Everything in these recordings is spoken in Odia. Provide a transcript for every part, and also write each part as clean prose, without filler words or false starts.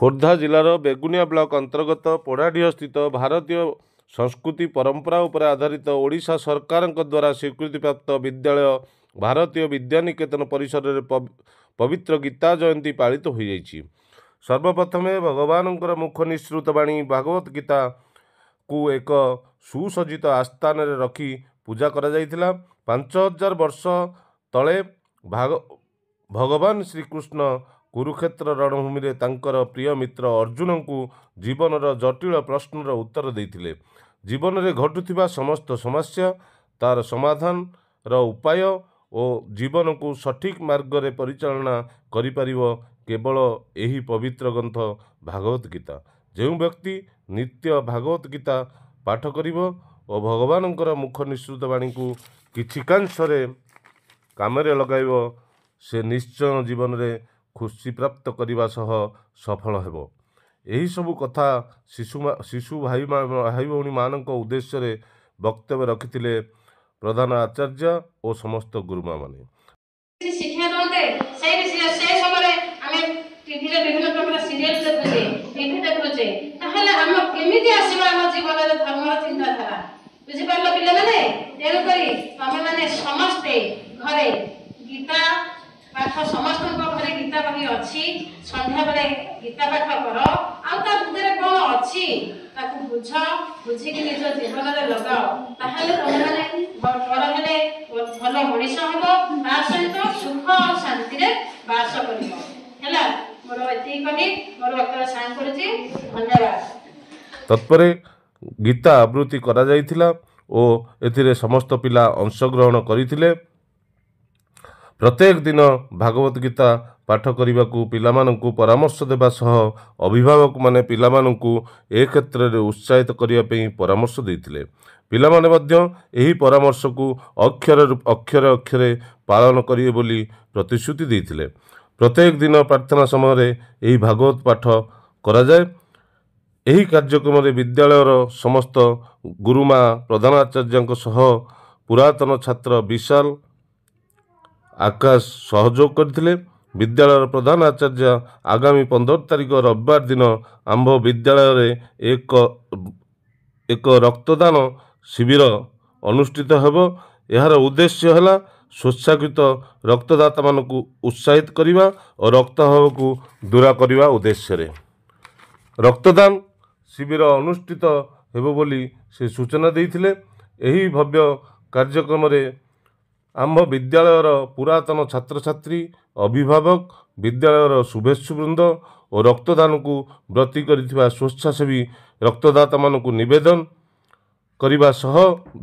ଖୋର୍ଦ୍ଧା ଜିଲ୍ଲାର ବେଗୁନିଆ ବ୍ଲକ ଅନ୍ତର୍ଗତ ପୋଢ଼ାଢିଅ ସ୍ଥିତ ଭାରତୀୟ ସଂସ୍କୃତି ପରମ୍ପରା ଉପରେ ଆଧାରିତ ଓଡ଼ିଶା ସରକାରଙ୍କ ଦ୍ୱାରା ସ୍ୱୀକୃତିପ୍ରାପ୍ତ ବିଦ୍ୟାଳୟ ଭାରତୀୟ ବିଦ୍ୟାନିକେତନ ପରିସରରେ ପବିତ୍ର ଗୀତା ଜୟନ୍ତୀ ପାଳିତ ହୋଇଯାଇଛି। ସର୍ବପ୍ରଥମେ ଭଗବାନଙ୍କର ମୁଖ ନିଃସୃତ ବାଣୀ ଭାଗବତ ଗୀତାକୁ ଏକ ସୁସଜ୍ଜିତ ଆସ୍ଥାନରେ ରଖି ପୂଜା କରାଯାଇଥିଲା। 5000 ବର୍ଷ ତଳେ ଭଗବାନ ଶ୍ରୀକୃଷ୍ଣ କୁରୁକ୍ଷେତ୍ର ରଣଭୂମିରେ ତାଙ୍କର ପ୍ରିୟ ମିତ୍ର ଅର୍ଜୁନଙ୍କୁ ଜୀବନର ଜଟିଳ ପ୍ରଶ୍ନର ଉତ୍ତର ଦେଇଥିଲେ। ଜୀବନରେ ଘଟୁଥିବା ସମସ୍ତ ସମସ୍ୟା, ତାର ସମାଧାନର ଉପାୟ ଓ ଜୀବନକୁ ସଠିକ୍ ମାର୍ଗରେ ପରିଚାଳନା କରିପାରିବ କେବଳ ଏହି ପବିତ୍ର ଗ୍ରନ୍ଥ ଭାଗବତ ଗୀତା। ଯେଉଁ ବ୍ୟକ୍ତି ନିତ୍ୟ ଭାଗବତ ଗୀତା ପାଠ କରିବ ଓ ଭଗବାନଙ୍କର ମୁଖ ନିଃସୃତ ବାଣୀକୁ କିଛିକାଂଶରେ କାମରେ ଲଗାଇବ, ସେ ନିଶ୍ଚୟ ଜୀବନରେ ଖୁସି ପ୍ରାପ୍ତ କରିବା ସହ ସଫଳ ହେବ। ଏହିସବୁ କଥା ଶିଶୁ ଭାଇ ଭଉଣୀମାନଙ୍କ ଉଦ୍ଦେଶ୍ୟରେ ବକ୍ତବ୍ୟ ରଖିଥିଲେ ପ୍ରଧାନ ଆଚାର୍ଯ୍ୟ ଓ ସମସ୍ତ ଗୁରୁମାମାନେ। ଶିକ୍ଷା ଦଉଛେ ସେ ସମୟରେ ଆମେ ଟିଭିରେ ବିଭିନ୍ନ ପ୍ରକାର ସିରିଏଲ ଦେଖୁଛେ, ଟିଭି ଦେଖୁଛେ, ତାହେଲେ ଆମ କେମିତି ଆସିବ ଆମ ଜୀବନରେ ଧର୍ମର ଚିନ୍ତାଧାରା? ବୁଝିପାରିଲ ପିଲାମାନେ? ତେଣୁକରି ତମେମାନେ ସମସ୍ତେ ଘରେ ଗୀତା ପାଠ, ସମସ୍ତଙ୍କ ଘରେ ଗୀତା ବହି ଅଛି, ସନ୍ଧ୍ୟାବେଳେ ଗୀତା ପାଠ କର, ଆଉ ତା ଭିତରେ କଣ ଅଛି ତାକୁ ବୁଝ, ବୁଝିକି ନିଜ ଜୀବନରେ ଲଗାଅ। ତାହେଲେ ତମେମାନେ ବଡ଼ ହେଲେ ଭଲ ମଣିଷ ହେବ, ତା ସହିତ ସୁଖ ଆଉ ଶାନ୍ତିରେ ବାସ କରିବ। ହେଲା, ମୋର ଏତିକି କହି ମୋର ବକ୍ତବ୍ୟ ସାଙ୍ଗ କରୁଛି। ଧନ୍ୟବାଦ। ତତ୍ପରେ ଗୀତା ଆବୃତ୍ତି କରାଯାଇଥିଲା ଓ ଏଥିରେ ସମସ୍ତ ପିଲା ଅଂଶଗ୍ରହଣ କରିଥିଲେ। ପ୍ରତ୍ୟେକ ଦିନ ଭାଗବତ ଗୀତା ପାଠ କରିବାକୁ ପିଲାମାନଙ୍କୁ ପରାମର୍ଶ ଦେବା ସହ ଅଭିଭାବକମାନେ ପିଲାମାନଙ୍କୁ ଏ କ୍ଷେତ୍ରରେ ଉତ୍ସାହିତ କରିବା ପାଇଁ ପରାମର୍ଶ ଦେଇଥିଲେ। ପିଲାମାନେ ମଧ୍ୟ ଏହି ପରାମର୍ଶକୁ ଅକ୍ଷରେ ପାଳନ କରିବେ ବୋଲି ପ୍ରତିଶ୍ରୁତି ଦେଇଥିଲେ। ପ୍ରତ୍ୟେକ ଦିନ ପ୍ରାର୍ଥନା ସମୟରେ ଏହି ଭାଗବତ ପାଠ କରାଯାଏ। ଏହି କାର୍ଯ୍ୟକ୍ରମରେ ବିଦ୍ୟାଳୟର ସମସ୍ତ ଗୁରୁମା, ପ୍ରଧାନାଚାର୍ଯ୍ୟଙ୍କ ସହ ପୁରାତନ ଛାତ୍ର ବିଶାଲ, ଆକାଶ ସହଯୋଗ କରିଥିଲେ। ବିଦ୍ୟାଳୟର ପ୍ରଧାନ ଆଚାର୍ଯ୍ୟ ଆଗାମୀ 15 ତାରିଖ ରବିବାର ଦିନ ଆମ୍ଭ ବିଦ୍ୟାଳୟରେ ଏକ ରକ୍ତଦାନ ଶିବିର ଅନୁଷ୍ଠିତ ହେବ। ଏହାର ଉଦ୍ଦେଶ୍ୟ ହେଲା ସ୍ୱେଚ୍ଛାକୃତ ରକ୍ତଦାତାମାନଙ୍କୁ ଉତ୍ସାହିତ କରିବା ଓ ରକ୍ତାଭାବକୁ ଦୂର କରିବା ଉଦ୍ଦେଶ୍ୟରେ ରକ୍ତଦାନ ଶିବିର ଅନୁଷ୍ଠିତ ହେବ ବୋଲି ସେ ସୂଚନା ଦେଇଥିଲେ। ଏହି ଭବ୍ୟ କାର୍ଯ୍ୟକ୍ରମରେ ଆମ୍ଭ ବିଦ୍ୟାଳୟର ପୁରାତନ ଛାତ୍ରଛାତ୍ରୀ, ଅଭିଭାବକ, ବିଦ୍ୟାଳୟର ଶୁଭେଚ୍ଛୁ ବୃନ୍ଦ ଓ ରକ୍ତଦାନକୁ ବ୍ରତୀ କରିଥିବା ସ୍ୱେଚ୍ଛାସେବୀ ରକ୍ତଦାତାମାନଙ୍କୁ ନିବେଦନ କରିବା ସହ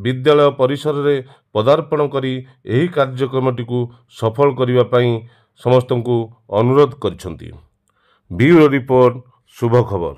ବିଦ୍ୟାଳୟ ପରିସରରେ ପଦାର୍ପଣ କରି ଏହି କାର୍ଯ୍ୟକ୍ରମଟିକୁ ସଫଳ କରିବା ପାଇଁ ସମସ୍ତଙ୍କୁ ଅନୁରୋଧ କରିଛନ୍ତି। ବ୍ୟୁରୋ ରିପୋର୍ଟ, ଶୁଭ ଖବର।